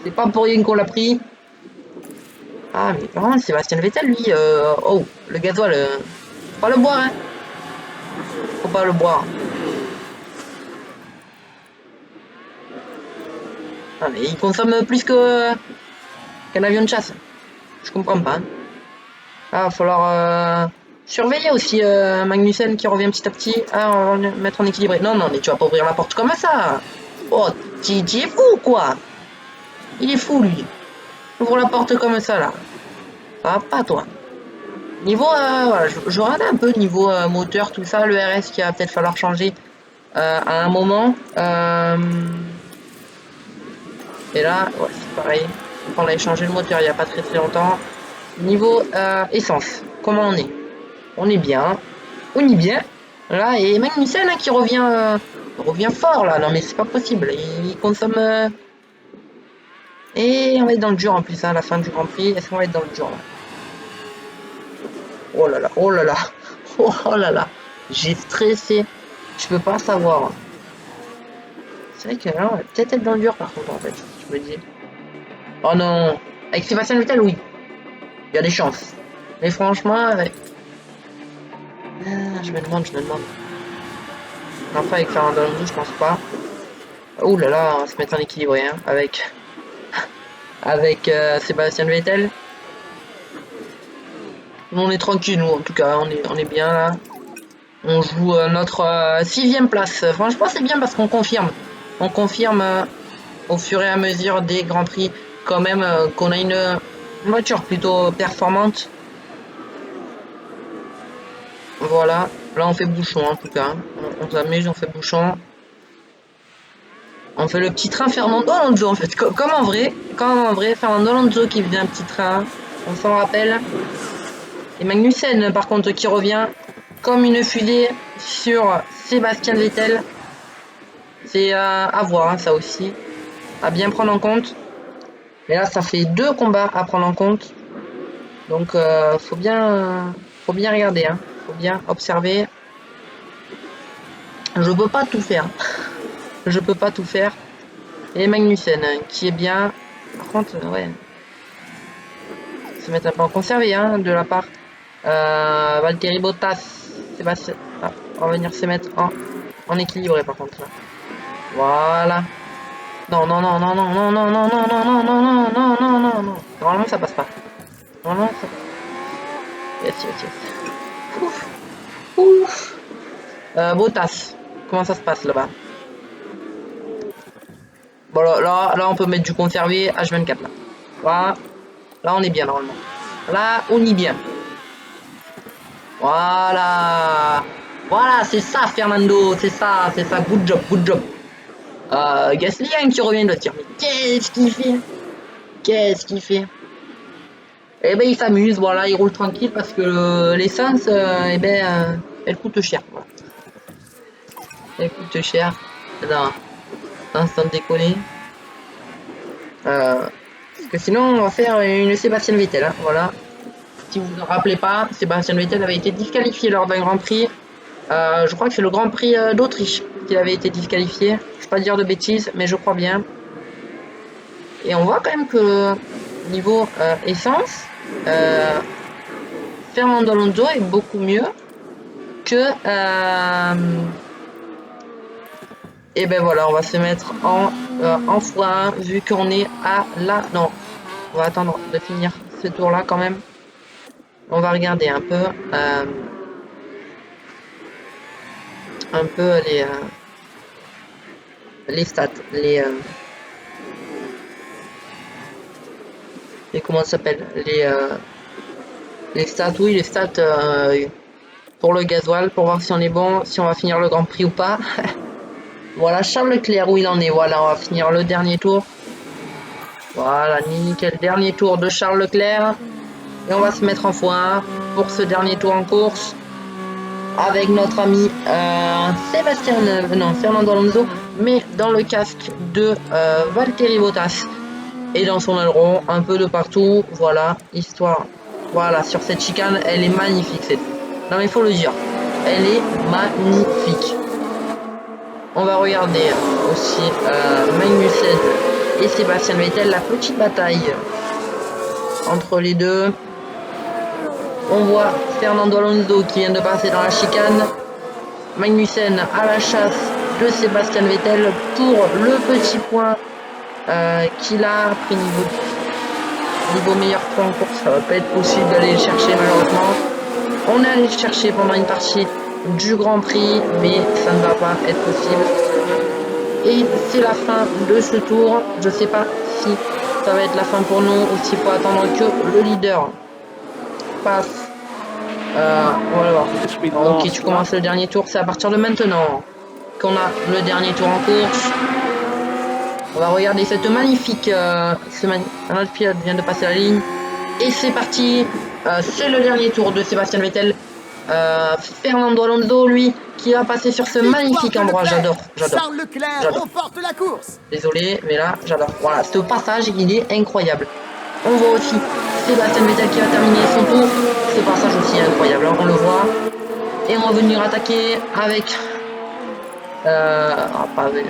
C'est pas pour rien qu'on l'a pris. Ah, mais vraiment, Sébastien Vettel, lui, oh, le gasoil, faut pas le boire, hein. Faut pas le boire. Ah, mais il consomme plus qu'un avion de chasse. Je comprends pas. Hein. Ah, va falloir surveiller aussi Magnussen qui revient petit à petit. Ah, on va le mettre en équilibré. Non, mais tu vas pas ouvrir la porte comme ça. Oh, tu es fou, quoi. Il est fou, lui. Ouvre la porte comme ça, là. Ça va pas, toi. Niveau, voilà, je regarde un peu niveau moteur, tout ça. Le RS qui va peut-être falloir changer à un moment. Et là, ouais, c'est pareil. On a échangé le moteur il n'y a pas très longtemps. Niveau essence, comment on est? On est bien. On est bien. Là, et Magnussen hein, qui revient Il revient fort là, non mais c'est pas possible. Il consomme. Et on va être dans le dur en plus, hein, à la fin du Grand Prix. Est-ce qu'on va être dans le dur là? Oh là là, oh là là, oh là là. J'ai stressé. Je peux pas savoir. C'est vrai que là, on va peut-être être dans le dur par contre en fait. Je me dis. Oh non. Avec Sébastien Vettel, oui. Il y a des chances. Mais franchement, je me demande. Enfin, avec Fernando Alonso, je pense pas. Ouh là là, on va se mettre en équilibré hein, avec Sébastien Vettel. Nous, on est tranquille, nous, en tout cas, on est bien là. On joue notre 6ème place. Franchement, c'est bien parce qu'on confirme. On confirme au fur et à mesure des Grands Prix, quand même, qu'on a une voiture plutôt performante. Voilà, là on fait bouchon en tout cas. On s'amuse, on fait bouchon. On fait le petit train Fernando Alonso en fait, comme en vrai. Fernando Alonso qui faisait un petit train, on s'en rappelle. Et Magnussen par contre qui revient comme une fusée sur Sébastien Vettel. C'est à voir hein, ça aussi, à bien prendre en compte. Mais là ça fait 2 combats à prendre en compte. Donc faut bien regarder, hein. Faut bien observer. Je peux pas tout faire. Je peux pas tout faire. Et Magnussen qui est bien. Par contre, ouais. Se mettre un peu en conservé hein, de la part. Valtteri Bottas. Sébastien. Ah, on va venir se mettre en équilibré par contre. Là. Voilà. Non. Normalement ça passe pas. Normalement ça passe. Yes. Ouf. Bottas. Comment ça se passe là-bas? Bon là on peut mettre du conservé H24 là. Voilà. Là on est bien normalement. Là on y est bien. Voilà. Voilà, c'est ça Fernando, c'est ça. Good job. Gasly qui revient de tir. Mais qu'est-ce qu'il fait? Eh ben il s'amuse, voilà, il roule tranquille parce que l'essence, elle coûte cher. Voilà. Elle coûte cher. Non, sans déconner. Parce que sinon on va faire une Sébastien Vettel, hein, voilà. Si vous ne vous rappelez pas, Sébastien Vettel avait été disqualifié lors d'un Grand Prix. Je crois que c'est le Grand Prix d'Autriche qu'il avait été disqualifié. Je ne vais pas dire de bêtises, mais je crois bien. Et on voit quand même que niveau essence, Fernando Alonso est beaucoup mieux que... et ben voilà, on va se mettre en x1 vu qu'on est à la... Non, on va attendre de finir ce tour là quand même. On va regarder un peu les stats, les comment ça s'appelle, les stats, oui, les stats pour le gasoil, pour voir si on est bon, si on va finir le Grand Prix ou pas. Voilà Charles Leclerc où il en est. Voilà, on va finir le dernier tour. Voilà, nickel, dernier tour de Charles Leclerc. Et on va se mettre en x1 pour ce dernier tour en course avec notre ami Fernando Alonso, mais dans le casque de Valtteri Bottas et dans son aileron, un peu de partout. Voilà, histoire. Voilà, sur cette chicane, elle est magnifique cette. Non mais il faut le dire, elle est magnifique. On va regarder aussi Magnussen et Sébastien Vettel, la petite bataille entre les deux. On voit Fernando Alonso qui vient de passer dans la chicane. Magnussen à la chasse de Sébastien Vettel pour le petit point qu'il a pris niveau meilleur point en course. Ça va pas être possible d'aller le chercher malheureusement. On est allé le chercher pendant une partie du Grand Prix, mais ça ne va pas être possible. Et c'est la fin de ce tour. Je sais pas si ça va être la fin pour nous ou s'il faut attendre que le leader passe. On va voir. Ok, tu commences le dernier tour. C'est à partir de maintenant qu'on a le dernier tour en course. On va regarder cette magnifique. Un autre pilote vient de passer la ligne. Et c'est parti. C'est le dernier tour de Sébastien Vettel. Fernando Alonso, lui, qui va passer sur ce magnifique endroit. J'adore, j'adore. Charles Leclerc J'adore. remporte la course. Désolé, mais là, j'adore. Voilà, ce passage, il est incroyable. On voit aussi Sébastien Vettel qui va terminer son tour. Ce passage aussi est incroyable, hein, on le voit. Et on va venir attaquer avec... pas avec...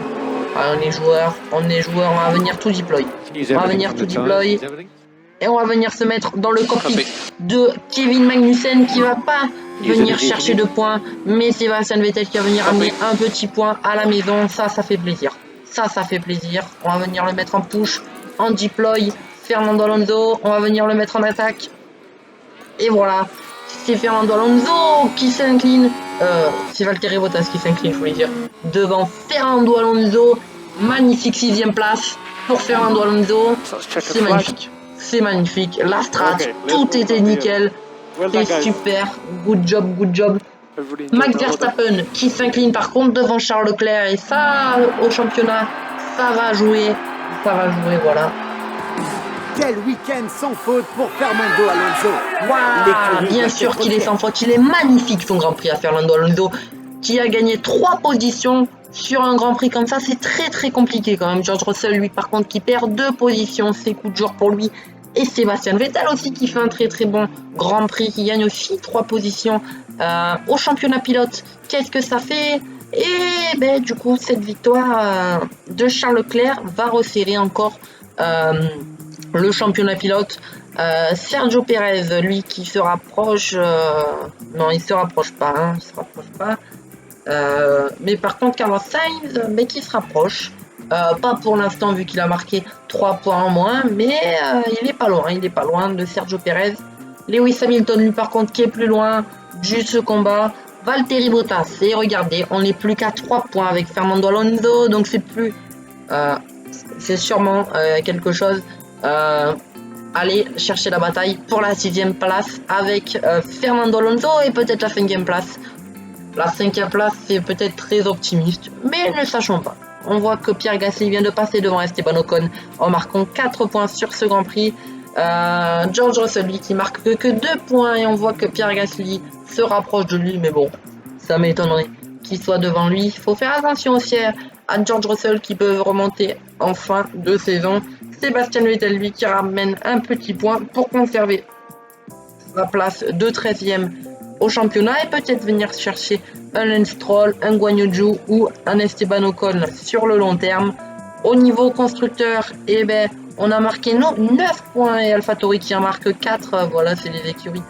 on est joueur, on va venir tout deploy. On va venir tout deploy. Et on va venir se mettre dans le cockpit de Kevin Magnussen qui va pas venir chercher de points, mais Sébastien Vettel qui va venir amener un petit point à la maison. Ça fait plaisir. Ça fait plaisir. On va venir le mettre en push, en deploy. Fernando Alonso, on va venir le mettre en attaque. Et voilà, c'est Fernando Alonso qui s'incline. C'est Valtteri Bottas qui s'incline, je voulais dire. Devant Fernando Alonso. Magnifique 6ème place pour Fernando Alonso. C'est magnifique. C'est magnifique. La strat, tout était nickel. C'est super. Good job, good job. Max Verstappen qui s'incline par contre devant Charles Leclerc. Et ça, au championnat, ça va jouer. Voilà. Quel week-end sans faute pour Fernando Alonso. Wow, bien sûr qu'il est sans faute. Il est magnifique son Grand Prix à Fernando Alonso qui a gagné 3 positions sur un Grand Prix comme ça. C'est très compliqué quand même. George Russell, lui, par contre, qui perd 2 positions. C'est coup de jour pour lui. Et Sébastien Vettel aussi qui fait un très bon Grand Prix, qui gagne aussi 3 positions au championnat pilote. Qu'est-ce que ça fait? Et ben, du coup, cette victoire de Charles Leclerc va resserrer encore le championnat pilote. Sergio Perez, lui, qui se rapproche... non, il se rapproche pas. Hein, il se rapproche pas. Mais par contre, Carlos Sainz, mais qui se rapproche. Pas pour l'instant, vu qu'il a marqué 3 points en moins. Mais il est pas loin de Sergio Perez. Lewis Hamilton, lui, par contre, qui est plus loin de ce combat. Valtteri Bottas. Et regardez, on n'est plus qu'à 3 points avec Fernando Alonso. Donc c'est plus... c'est sûrement quelque chose... aller chercher la bataille pour la 6ème place avec Fernando Alonso et peut-être la 5ème place. La 5ème place, c'est peut-être très optimiste, mais ne sachons pas. On voit que Pierre Gasly vient de passer devant Esteban Ocon en marquant 4 points sur ce Grand Prix. George Russell, lui, qui marque que 2 points et on voit que Pierre Gasly se rapproche de lui, mais bon, ça m'étonnerait qu'il soit devant lui. Il faut faire attention aussi à George Russell qui peut remonter en fin de saison. Sébastien Vettel, lui, qui ramène un petit point pour conserver la place de 13ème au championnat et peut-être venir chercher un Lance Stroll, un Guan Yu Zhou ou un Esteban Ocon sur le long terme. Au niveau constructeur, eh ben, on a marqué 9 points et AlphaTauri qui en marque 4. Voilà, c'est les écuries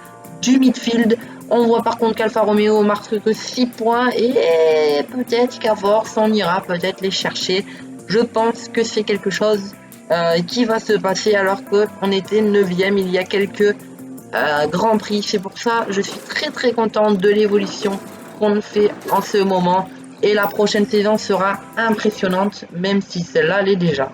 du midfield. On voit par contre qu'Alfa Romeo marque que 6 points et peut-être qu'à force, on ira peut-être les chercher. Je pense que c'est quelque chose qui va se passer alors qu'on était 9ème il y a quelques Grands Prix. C'est pour ça je suis très contente de l'évolution qu'on fait en ce moment. Et la prochaine saison sera impressionnante, même si celle-là l'est déjà.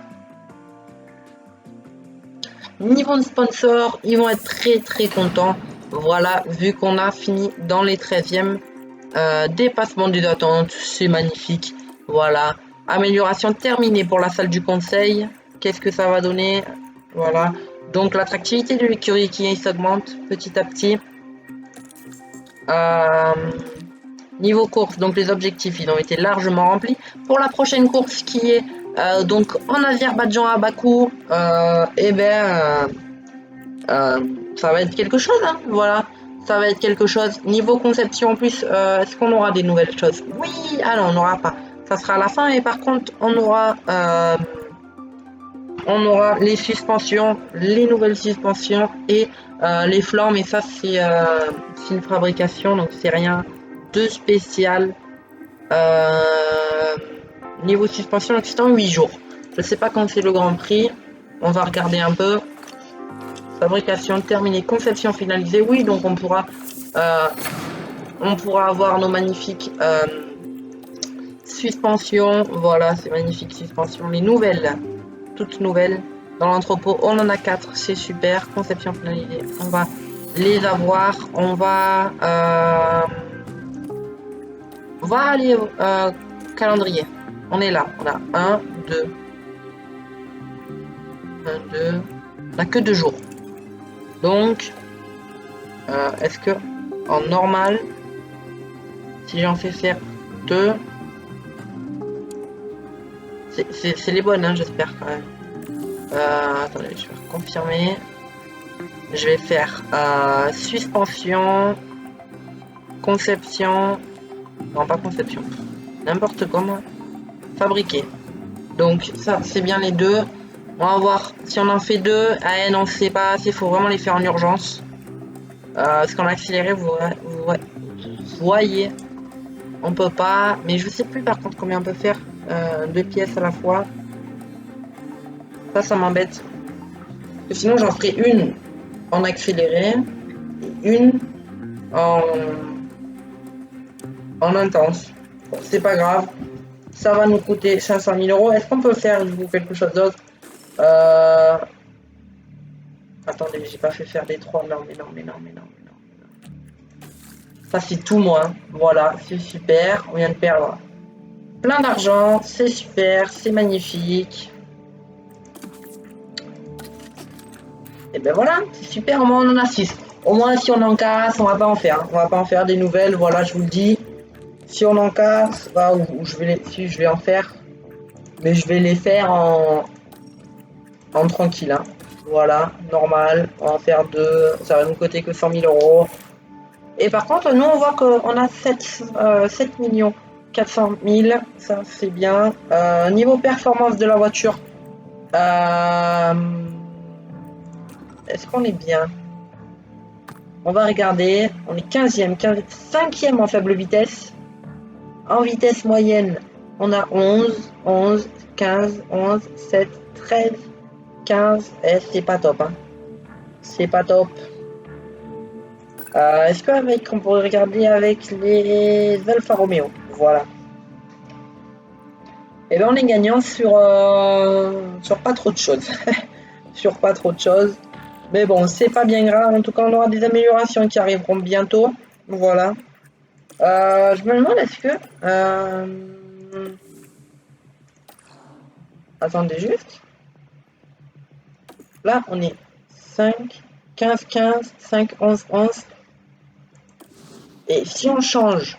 Niveau de sponsor, ils vont être très contents. Voilà, vu qu'on a fini dans les 13e. Dépassement des attentes, c'est magnifique. Voilà. Amélioration terminée pour la salle du conseil. Qu'est-ce que ça va donner? Voilà. Donc l'attractivité de l'écurie qui s'augmente petit à petit. Niveau course, donc les objectifs ils ont été largement remplis. Pour la prochaine course qui est donc en Azerbaïdjan à Bakou, ça va être quelque chose, hein, voilà. Ça va être quelque chose. Niveau conception en plus, est-ce qu'on aura des nouvelles choses? Oui, ah non, on n'aura pas. Ça sera à la fin et par contre on aura les suspensions, les nouvelles suspensions et les flancs, mais ça c'est une fabrication, donc c'est rien de spécial. Niveau suspension, donc c'est en 8 jours. Je sais pas quand c'est le Grand Prix. On va regarder un peu. Fabrication terminée, conception finalisée. Oui, donc on pourra avoir nos magnifiques suspensions. Voilà, ces magnifiques suspensions, les nouvelles, toutes nouvelles. Dans l'entrepôt, on en a 4, c'est super. Conception finalisée, on va les avoir. On va aller calendrier. On est là, on a 1, 2. On n'a que 2 jours. Donc, est-ce que en normal, si j'en fais faire coûteux. C'est les bonnes, hein, j'espère quand même. Attendez, je vais confirmer. Je vais faire suspension, conception, non pas conception, n'importe comment, fabriquer. Donc ça c'est bien les deux. On va voir si on en fait deux. Ah non, c'est pas assez, il faut vraiment les faire en urgence. Parce qu'en accéléré, vous voyez, on peut pas. Mais je sais plus par contre combien on peut faire 2 pièces à la fois. Ça m'embête. Sinon j'en ferai une en accéléré et une en intense. Bon, c'est pas grave. Ça va nous coûter 500 000 €. Est-ce qu'on peut faire du coup quelque chose d'autre? Attendez, j'ai pas fait faire des 3. Non. Ça c'est tout moi. Voilà, c'est super. On vient de perdre plein d'argent. C'est super, c'est magnifique. Et ben voilà, c'est super. Au moins on en a 6. Au moins si on en casse, on va pas en faire. On va pas en faire des nouvelles. Voilà, je vous le dis. Si on en casse, bah, ou je vais si je vais en faire. Mais je vais les faire en tranquille. Hein. Voilà, normal. On va en faire 2. Ça va nous coûter que 100 000 €. Et par contre, nous, on voit qu'on a 7 400 000. Ça, c'est bien. Niveau performance de la voiture, est-ce qu'on est bien? On va regarder. On est 15e, 5e en faible vitesse. En vitesse moyenne, on a 11, 15, 11, 7, 13, 15. Et c'est pas top. Hein. C'est pas top. Est-ce qu'avec on pourrait regarder avec les Alfa Romeo? Voilà. Et bien on est gagnant sur pas trop de choses. Sur pas trop de choses. Mais bon, c'est pas bien grave. En tout cas, on aura des améliorations qui arriveront bientôt. Voilà. Je me demande est-ce que... Attendez juste. Là, on est 5, 15, 15, 5, 11, 11. Et si on change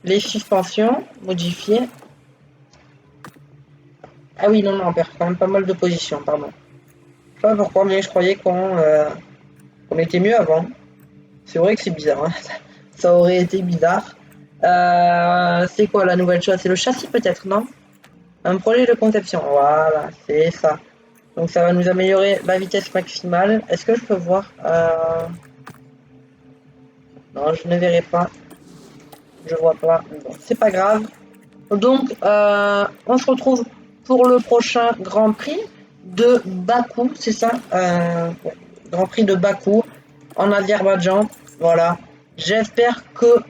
les suspensions, modifier. Ah oui, non, on perd quand même pas mal de positions, pardon. Je sais pas pourquoi, mais je croyais qu'on était mieux avant. C'est vrai que c'est bizarre, hein. Ça aurait été bizarre. C'est quoi la nouvelle chose? C'est le châssis peut-être, non? Un projet de conception, voilà, c'est ça. Donc ça va nous améliorer la vitesse maximale. Est-ce que je peux voir Non, je ne verrai pas. Je vois pas. Bon, c'est pas grave. Donc, on se retrouve pour le prochain Grand Prix de Bakou, c'est ça Grand Prix de Bakou en Azerbaïdjan. Voilà. J'espère que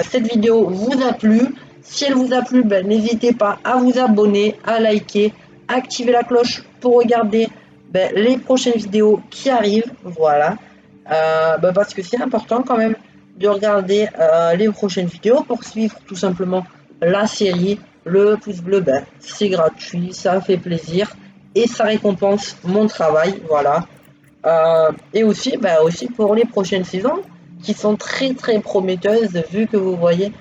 cette vidéo vous a plu. Si elle vous a plu, ben, n'hésitez pas à vous abonner, à liker, activer la cloche pour regarder ben, les prochaines vidéos qui arrivent. Voilà. Ben, parce que c'est important quand même de regarder les prochaines vidéos pour suivre tout simplement la série. Le pouce bleu, ben, c'est gratuit, ça fait plaisir et ça récompense mon travail. Voilà. Et aussi, ben, aussi pour les prochaines saisons qui sont très très prometteuses vu que vous voyez,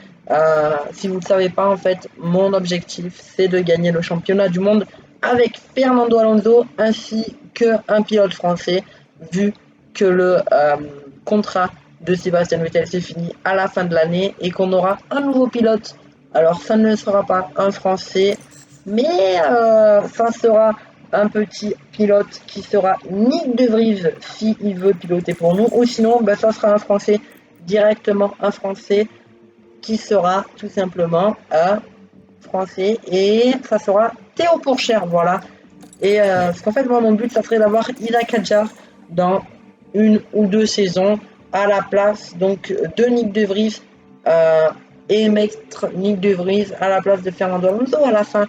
si vous ne le savez pas, en fait, mon objectif c'est de gagner le championnat du monde avec Fernando Alonso ainsi qu'un pilote français vu que le contrat de Sébastien Vettel c'est fini à la fin de l'année et qu'on aura un nouveau pilote. Alors ça ne sera pas un français mais ça sera un petit pilote qui sera Nick De Vries s'il veut piloter pour nous ou sinon ben, ça sera un français directement un français qui sera tout simplement un français et ça sera Théo Pourchère, voilà. Et parce qu'en fait moi mon but ça serait d'avoir Ila Kadjar dans 1 ou 2 saisons à la place donc de Nick De Vries et mettre Nick De Vries à la place de Fernando Alonso à la fin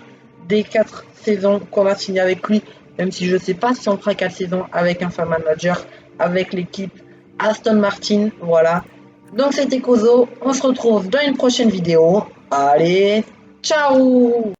des 4 saisons qu'on a signé avec lui, même si je ne sais pas si on fera 4 saisons avec un fan manager, avec l'équipe Aston Martin, voilà. Donc c'était Kozo, on se retrouve dans une prochaine vidéo. Allez, ciao!